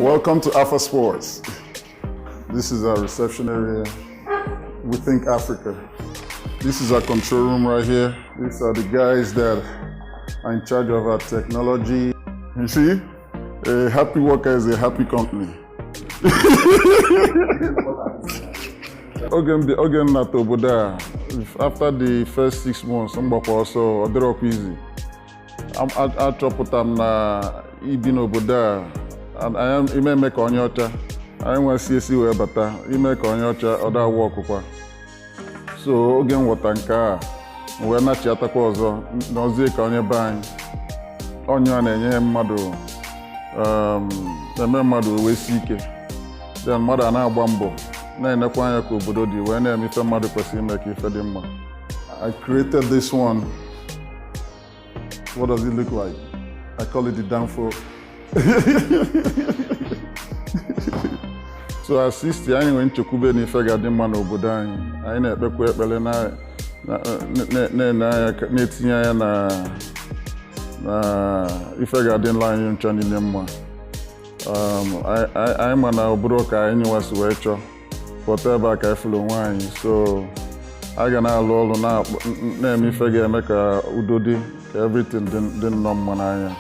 Welcome to Alpha Sports. This is our reception area. We think Africa. This is our control room right here. These are the guys that are in charge of our technology. You see, a happy worker is a happy company. Ogen na toboda. After the first 6 months, I'm also easy. I chọpụtara m na ibi n'obodo and I am ime ka onye ọcha. I want to see wee bata ime ka onye ọcha ọ da ọkụkwa. So oge nweta nke a wee na-achịatakwa ọzọ n'ozie ka onye be anyị. Onye a na-enye mmadụ eme mmadụ wee si ike. Then mmadụ a na-agba mbọ na-enekwa anya ka obodo dị wee na-eme ife mmadụ kwesịrị ime ka ife dị mma. I created this one. What does it look like? I call it the downfall. So assist anyị nwere nchekwube n'ife ga-adị mma n'obodo anyị. Anyị na-ekpekwa ekpere na-etinye anya na ife ga-adị nla anyị ncha niile mma. Anyị ma na obodo ka anyị nwasị wee chọọ pụta ebe a ka anyị fụrụ onwe anyị. So a ga na-alụ ọrụ na-eme ife ga-eme ka udo dị, ka everything dị nnọọ mma n'anya.